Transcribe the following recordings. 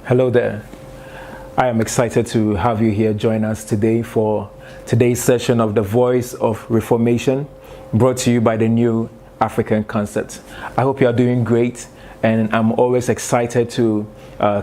Hello there. I am excited to have you here join us today for today's session of the Voice of Reformation, brought to you by the New African Concept. I hope you are doing great, and I'm always excited to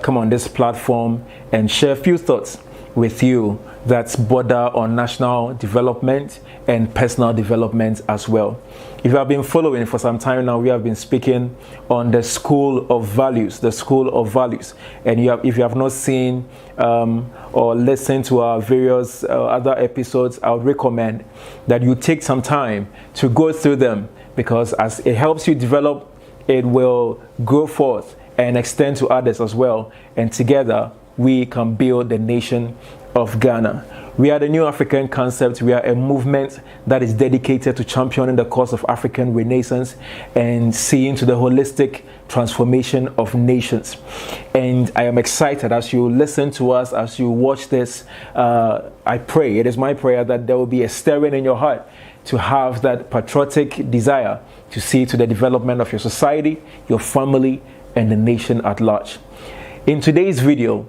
come on this platform and share a few thoughts with you that border on national development and personal development as well. If you have been following for some time now, we have been speaking on the school of values, And if you have not seen or listened to our various other episodes, I would recommend that you take some time to go through them, because as it helps you develop, it will go forth and extend to others as well. And together, we can build the nation of Ghana. We are the New African Concept. We are a movement that is dedicated to championing the cause of African renaissance and seeing to the holistic transformation of nations. And I am excited as you listen to us, as you watch this. I pray, it is my prayer that there will be a stirring in your heart to have that patriotic desire to see to the development of your society, your family, and the nation at large. In today's video,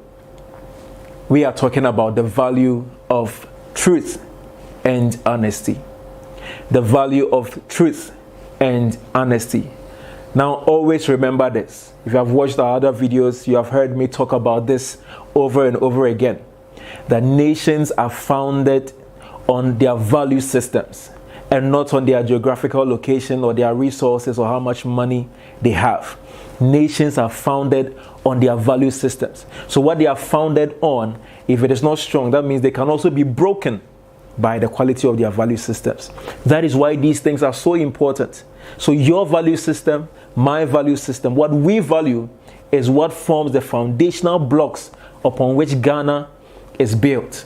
we are talking about the value of truth and honesty. The value of truth and honesty. Now, always remember this. If you have watched our other videos, you have heard me talk about this over and over again. That nations are founded on their value systems and not on their geographical location or their resources or how much money they have. Nations are founded on their value systems. So what they are founded on, if it is not strong, that means they can also be broken by the quality of their value systems. That is why these things are so important. So your value system, my value system, what we value is what forms the foundational blocks upon which Ghana is built.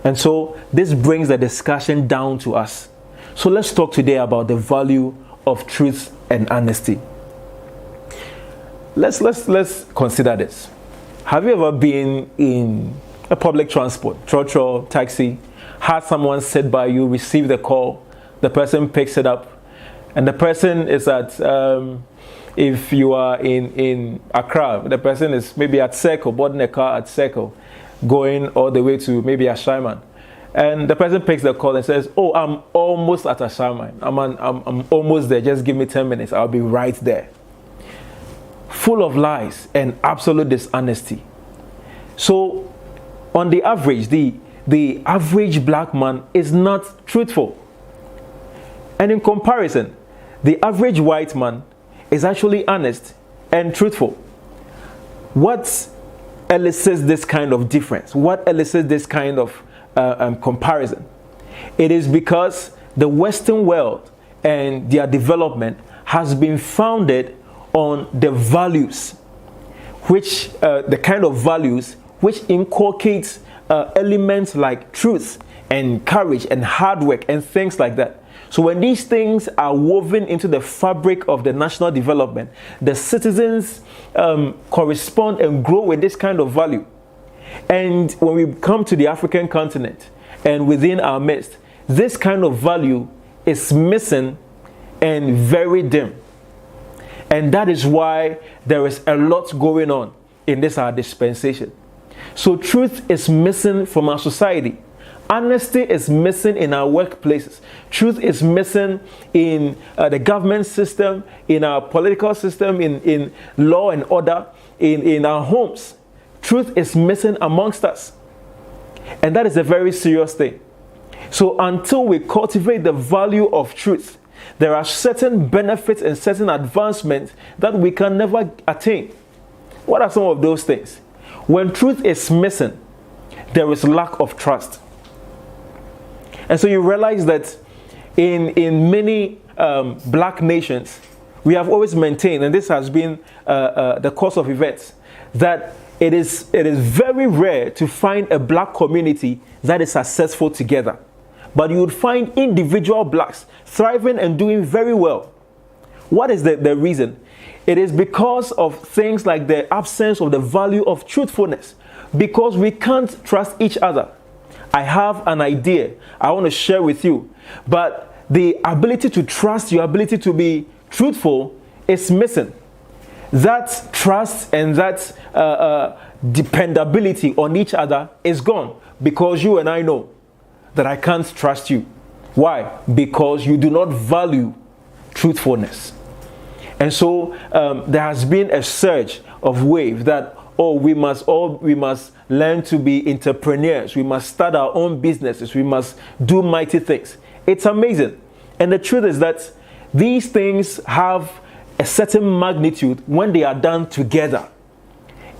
And so this brings the discussion down to us. So let's talk today about the value of truth and honesty. Let's consider this. Have you ever been in a public transport, trotro, taxi, had someone sit by you, receive the call, the person picks it up, and the person is at, if you are in Accra, the person is maybe at Circle, boarding a car at Circle, going all the way to maybe Ashaiman. And the person picks the call and says, "Oh, I'm almost at Ashaiman. I'm almost there. Just give me 10 minutes. I'll be right there." Full of lies and absolute dishonesty. So, on the average, the average black man is not truthful. And in comparison, the average white man is actually honest and truthful. What elicits this kind of difference? What elicits this kind of comparison? It is because the Western world and their development has been founded on the values, which the kind of values which inculcates elements like truth and courage and hard work and things like that. So when these things are woven into the fabric of the national development, the citizens correspond and grow with this kind of value. And when we come to the African continent and within our midst, this kind of value is missing and very dim. And that is why there is a lot going on in this our dispensation. So truth is missing from our society. Honesty is missing in our workplaces. Truth is missing in the government system, in our political system, in law and order, in our homes. Truth is missing amongst us. And that is a very serious thing. So until we cultivate the value of truth, there are certain benefits and certain advancements that we can never attain. What are some of those things? When truth is missing, there is lack of trust. And so you realize that in many black nations, we have always maintained, and this has been the course of events, that it is very rare to find a black community that is successful together. But you would find individual blacks thriving and doing very well. What is the reason? It is because of things like the absence of the value of truthfulness. Because we can't trust each other. I have an idea I want to share with you. But the ability to trust, your ability to be truthful is missing. That trust and that dependability on each other is gone, because you and I know that I can't trust you. Why? Because you do not value truthfulness. And so there has been a surge of wave that, we must learn to be entrepreneurs. We must start our own businesses. We must do mighty things. It's amazing. And the truth is that these things have a certain magnitude when they are done together.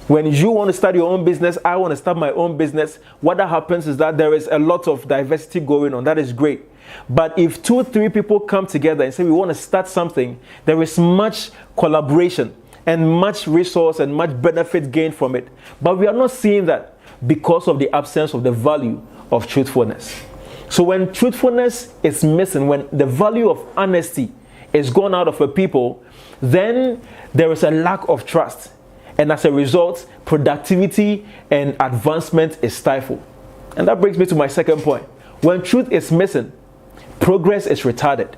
When you want to start your own business, I want to start my own business, what that happens is that there is a lot of diversity going on. That is great. But if 2 or 3 people come together and say we want to start something, there is much collaboration and much resource and much benefit gained from it. But we are not seeing that because of the absence of the value of truthfulness. So when truthfulness is missing, when the value of honesty is gone out of a people, then there is a lack of trust. And as a result, productivity and advancement is stifled. And that brings me to my second point. When truth is missing, progress is retarded.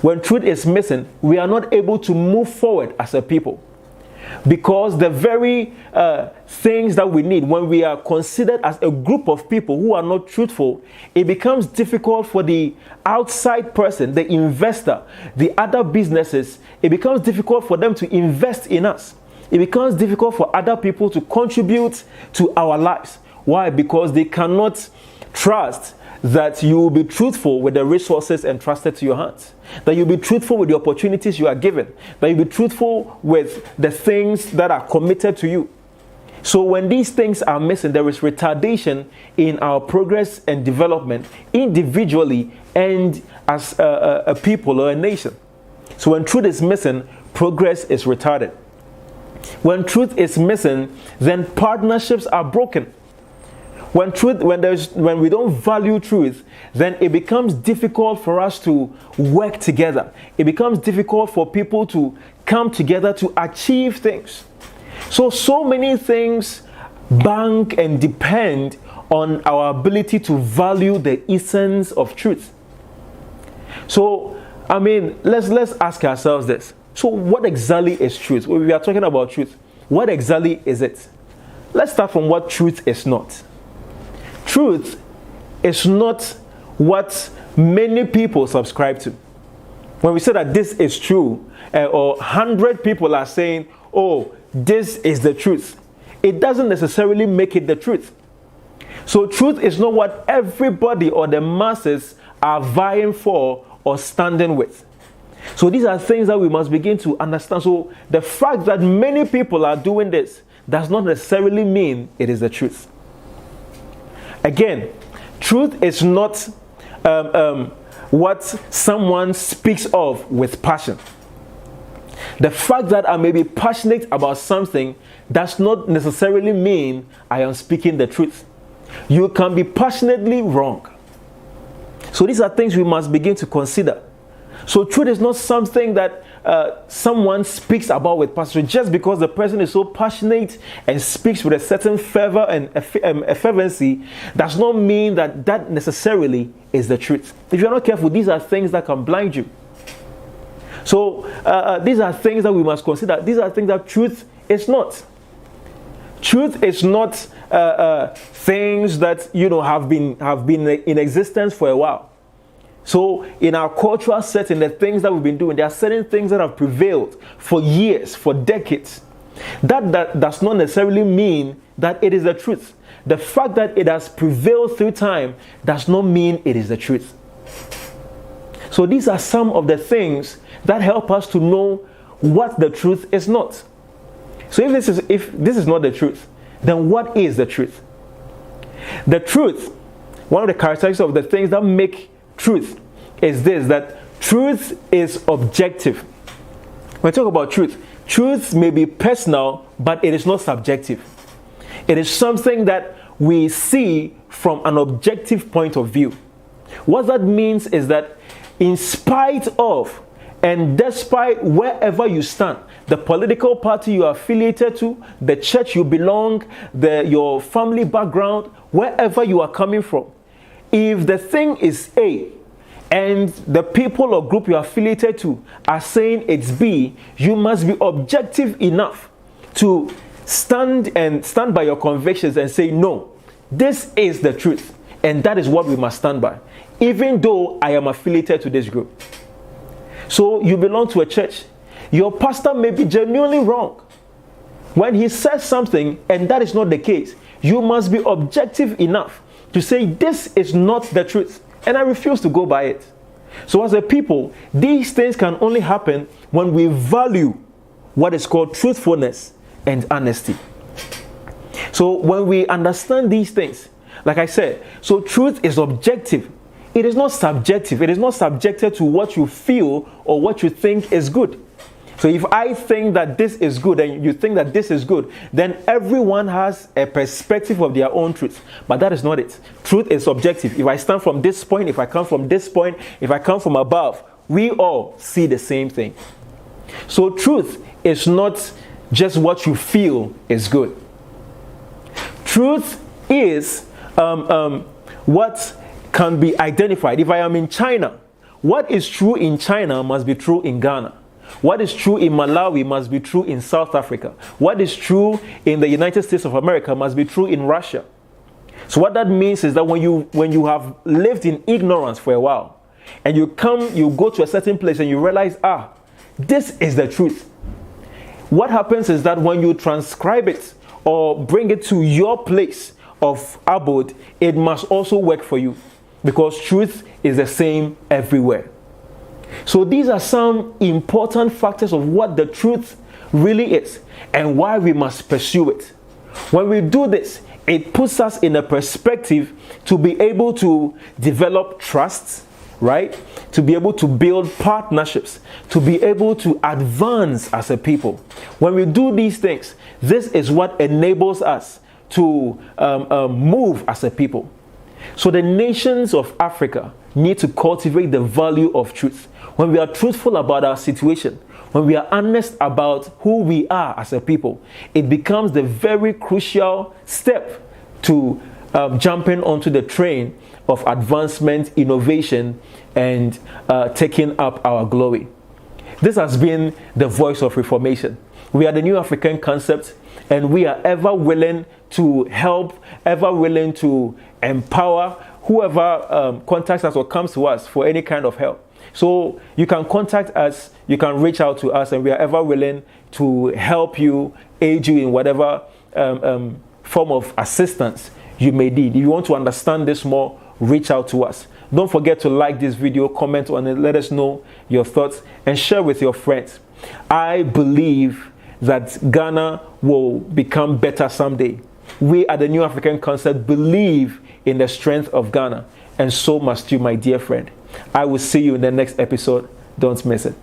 When truth is missing, we are not able to move forward as a people. Because the very things that we need, when we are considered as a group of people who are not truthful, it becomes difficult for the outside person, the investor, the other businesses, it becomes difficult for them to invest in us. It becomes difficult for other people to contribute to our lives. Why? Because they cannot trust that you will be truthful with the resources entrusted to your hands. That you'll be truthful with the opportunities you are given. That you'll be truthful with the things that are committed to you. So when these things are missing, there is retardation in our progress and development individually and as a people or a nation. So when truth is missing, progress is retarded. When truth is missing, then partnerships are broken. When we don't value truth, then it becomes difficult for us to work together. It becomes difficult for people to come together to achieve things. So many things bank and depend on our ability to value the essence of truth. So, let's ask ourselves this. So what exactly is truth? When we are talking about truth, what exactly is it? Let's start from what truth is not. Truth is not what many people subscribe to. When we say that this is true, or 100 people are saying, this is the truth, it doesn't necessarily make it the truth. So truth is not what everybody or the masses are vying for or standing with. So these are things that we must begin to understand. So the fact that many people are doing this does not necessarily mean it is the truth. Again, truth is not what someone speaks of with passion. The fact that I may be passionate about something does not necessarily mean I am speaking the truth. You can be passionately wrong. So these are things we must begin to consider. So truth is not something that someone speaks about with passion. So just because the person is so passionate and speaks with a certain fervor and fervency does not mean that that necessarily is the truth. If you're not careful, these are things that can blind you. So these are things that we must consider. These are things that truth is not. Truth is not things that have been in existence for a while. So in our cultural setting, the things that we've been doing, there are certain things that have prevailed for years, for decades. That does not necessarily mean that it is the truth. The fact that it has prevailed through time does not mean it is the truth. So these are some of the things that help us to know what the truth is not. So if this is not the truth, then what is the truth? The truth, one of the characteristics of the things that make truth is this, that truth is objective. When we talk about truth, truth may be personal, but it is not subjective. It is something that we see from an objective point of view. What that means is that in spite of and despite wherever you stand, the political party you are affiliated to, the church you belong, your family background, wherever you are coming from, if the thing is A and the people or group you are affiliated to are saying it's B, you must be objective enough to stand by your convictions and say, no, this is the truth. And that is what we must stand by, even though I am affiliated to this group. So you belong to a church. Your pastor may be genuinely wrong. When he says something and that is not the case, you must be objective enough to say, this is not the truth, and I refuse to go by it. So as a people, these things can only happen when we value what is called truthfulness and honesty. So when we understand these things, like I said, so truth is objective. It is not subjective. It is not subjected to what you feel or what you think is good. So if I think that this is good and you think that this is good, then everyone has a perspective of their own truth. But that is not it. Truth is subjective. If I stand from this point, if I come from this point, if I come from above, we all see the same thing. So truth is not just what you feel is good. Truth is what can be identified. If I am in China, what is true in China must be true in Ghana. What is true in Malawi must be true in South Africa. What is true in the United States of America must be true in Russia. So what that means is that when you have lived in ignorance for a while, and you go to a certain place and you realize, this is the truth. What happens is that when you transcribe it or bring it to your place of abode, it must also work for you, because truth is the same everywhere. So these are some important factors of what the truth really is and why we must pursue it. When we do this, it puts us in a perspective to be able to develop trust, right? To be able to build partnerships, to be able to advance as a people. When we do these things, this is what enables us to move as a people. So the nations of Africa need to cultivate the value of truth. When we are truthful about our situation, when we are honest about who we are as a people, it becomes the very crucial step to jumping onto the train of advancement, innovation, and taking up our glory. This has been the voice of Reformation. We are the New African Concept, and we are ever willing to help, ever willing to empower whoever contacts us or comes to us for any kind of help. So you can contact us, you can reach out to us, and we are ever willing to help you, aid you in whatever form of assistance you may need. If you want to understand this more, reach out to us. Don't forget to like this video, comment on it, let us know your thoughts, and share with your friends. I believe that Ghana will become better someday. We at the New African Concept believe in the strength of Ghana, and so must you, my dear friend. I will see you in the next episode. Don't miss it.